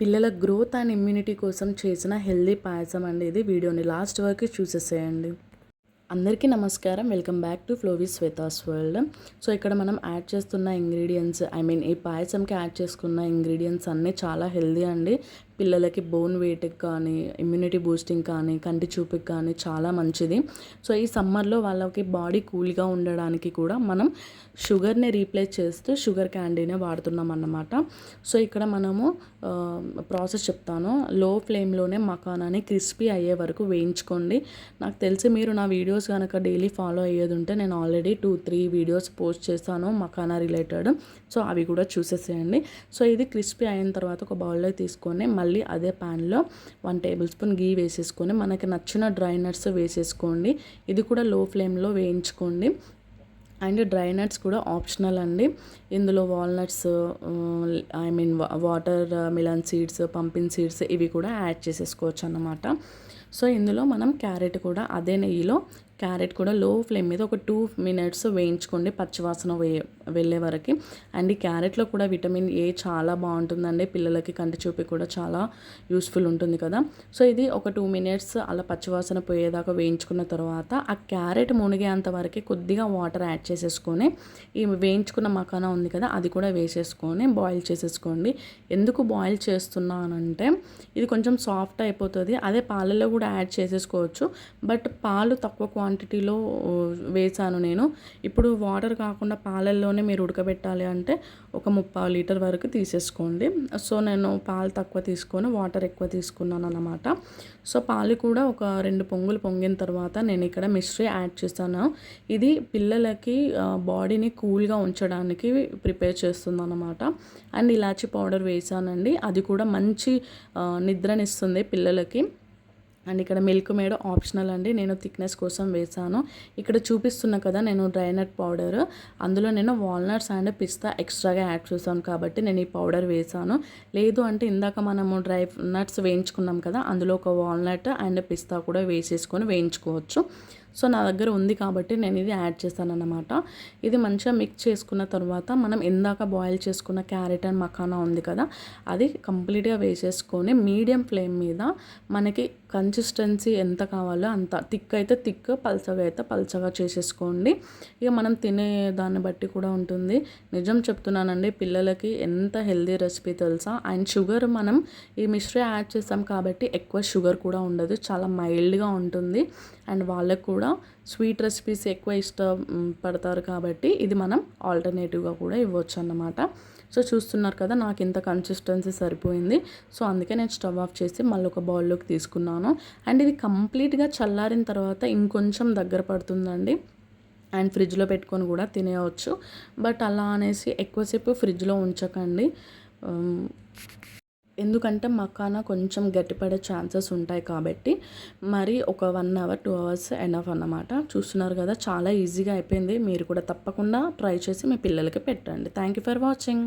పిల్లల growth and immunity కోసం చేసిన హెల్దీ పాయసం అండి ఇది. వీడియోని లాస్ట్ వరకు చూసేసేయండి. అందరికీ నమస్కారం. వెల్కమ్ బ్యాక్ టు ఫ్లోవీస్ శ్వేతాస్ వరల్డ్. సో ఇక్కడ మనం యాడ్ చేస్తున్న ఇంగ్రీడియంట్స్ ఈ పాయసంకి యాడ్ చేసుకున్న ఇంగ్రీడియంట్స్ అన్నీ చాలా హెల్దీ అండి. పిల్లలకి బోన్ వెయిట్కి కానీ, ఇమ్యూనిటీ బూస్టింగ్ కానీ, కంటి చూపుకి కానీ చాలా మంచిది. సో ఈ సమ్మర్లో వాళ్ళకి బాడీ కూల్గా ఉండడానికి కూడా మనం షుగర్ని రీప్లేస్ చేస్తూ షుగర్ క్యాండీనే వాడుతున్నాం అన్నమాట. సో ఇక్కడ మనము ప్రాసెస్ చెప్తాను. లో ఫ్లేమ్లోనే మకానాని క్రిస్పీ అయ్యే వరకు వేయించుకోండి. నాకు తెలిసి మీరు నా వీడియోస్ కనుక డైలీ ఫాలో అయ్యేది ఉంటే నేను ఆల్రెడీ 2-3 వీడియోస్ పోస్ట్ చేశాను మకానా రిలేటెడ్. సో అవి కూడా చూసేసేయండి. సో ఇది క్రిస్పీ అయిన తర్వాత ఒక బౌల్లో తీసుకొని మళ్ళీ అదే ప్యాన్లో 1 టేబుల్ స్పూన్ గీ వేసేసుకొని మనకి నచ్చిన డ్రై నట్స్ వేసేసుకోండి. ఇది కూడా లో ఫ్లేమ్లో వేయించుకోండి. అండ్ డ్రై నట్స్ కూడా ఆప్షనల్ అండి. ఇందులో walnuts, water melon seeds, పంపిన్ seeds ఇవి కూడా యాడ్ చేసేసుకోవచ్చు అన్నమాట. సో ఇందులో మనం క్యారెట్ కూడా అదే నెయ్యిలో క్యారెట్ కూడా లో ఫ్లేమ్ మీద ఒక 2 మినిట్స్ వేయించుకోండి పచ్చివాసన వెళ్ళే వరకు. అండ్ ఈ క్యారెట్లో కూడా విటమిన్ ఏ చాలా బాగుంటుందండి. పిల్లలకి కంటి చూపు కూడా చాలా యూస్ఫుల్ ఉంటుంది కదా. సో ఇది ఒక 2 మినిట్స్ అలా పచ్చివాసన పోయేదాకా వేయించుకున్న తర్వాత ఆ క్యారెట్ మునిగేంత వరకు కొద్దిగా వాటర్ యాడ్ చేసేసుకొని ఈ వేయించుకున్న మకానా ఉంది కదా అది కూడా వేసేసుకొని బాయిల్ చేసేసుకోండి. ఎందుకు బాయిల్ చేస్తున్నానంటే ఇది కొంచెం సాఫ్ట్ అయిపోతుంది. అదే పాలల్లో కూడా యాడ్ చేసేసుకోవచ్చు. బట్ పాలు తక్కువ క్వాంటిటీలో వేసాను నేను. ఇప్పుడు వాటర్ కాకుండా పాలల్లోనే మీరు ఉడకబెట్టాలి అంటే ఒక 3/4 లీటర్ వరకు తీసేసుకోండి. సో నేను పాలు తక్కువ తీసుకొని వాటర్ ఎక్కువ తీసుకున్నాను అన్నమాట. సో పాలు కూడా ఒక 2 పొంగులు పొంగిన తర్వాత నేను ఇక్కడ మిశ్రీ యాడ్ చేస్తాను. ఇది పిల్లలకి బాడీని కూల్గా ఉంచడానికి ప్రిపేర్ చేస్తుంది అన్నమాట. అండ్ ఇలాచీ పౌడర్ వేసానండి. అది కూడా మంచి నిద్రనిస్తుంది పిల్లలకి. అండ్ ఇక్కడ మిల్క్ మేడ్ ఆప్షనల్ అండి. నేను థిక్నెస్ కోసం వేసాను. ఇక్కడ చూపిస్తున్నా కదా నేను డ్రై నట్ పౌడర్, అందులో నేను వాల్నట్స్ అండ్ పిస్తా ఎక్స్ట్రాగా యాడ్ చేశాను కాబట్టి నేను ఈ పౌడర్ వేసాను. లేదు అంటే ఇందాక మనము డ్రై నట్స్ వేయించుకున్నాం కదా అందులో ఒక వాల్నట్ అండ్ పిస్తా కూడా వేసేసుకొని వేయించుకోవచ్చు. సో నా దగ్గర ఉంది కాబట్టి నేను ఇది యాడ్ చేస్తాను అన్నమాట. ఇది మంచిగా మిక్స్ చేసుకున్న తర్వాత మనం ఇందాక బాయిల్ చేసుకున్న క్యారెట్ అండ్ మకానా ఉంది కదా అది కంప్లీట్గా వేసేసుకొని మీడియం ఫ్లేమ్ మీద మనకి కన్సిస్టెన్సీ ఎంత కావాలో అంత, థిక్ అయితే థిక్, పల్చగా అయితే పల్చగా చేసేసుకోండి. ఇక మనం తినే దాన్ని బట్టి కూడా ఉంటుంది. నిజం చెప్తున్నానండి, పిల్లలకి ఎంత హెల్దీ రెసిపీ తెలుసా. అండ్ షుగర్ మనం ఈ మిశ్రీ యాడ్ చేస్తాం కాబట్టి ఎక్కువ షుగర్ కూడా ఉండదు, చాలా మైల్డ్గా ఉంటుంది. అండ్ వాళ్ళకు కూడా స్వీట్ రెసిపీస్ ఎక్కువ ఇష్టపడతారు కాబట్టి ఇది మనం ఆల్టర్నేటివ్గా కూడా ఇవ్వచ్చు అన్నమాట. సో చూస్తున్నారు కదా నాకు ఇంత కన్సిస్టెన్సీ సరిపోయింది. సో అందుకే నేను స్టవ్ ఆఫ్ చేసి మళ్ళీ ఒక బౌల్లోకి తీసుకున్నాను. అండ్ ఇది కంప్లీట్గా చల్లారిన తర్వాత ఇంకొంచెం దగ్గర పడుతుందండి. అండ్ ఫ్రిడ్జ్లో పెట్టుకొని కూడా తినేయవచ్చు. బట్ అలా అనేసి ఎక్కువసేపు ఫ్రిడ్జ్లో ఉంచకండి. ఎందుకంటే మకానా కొంచెం గట్టిపడే ఛాన్సెస్ ఉంటాయి కాబట్టి మరి ఒక 1 అవర్ 2 అవర్స్ ఎనఫ్ అన్నమాట. చూస్తున్నారు కదా చాలా ఈజీగా అయిపోయింది. మీరు కూడా తప్పకుండా ట్రై చేసి మీ పిల్లలకి పెట్టండి. Thank you for watching.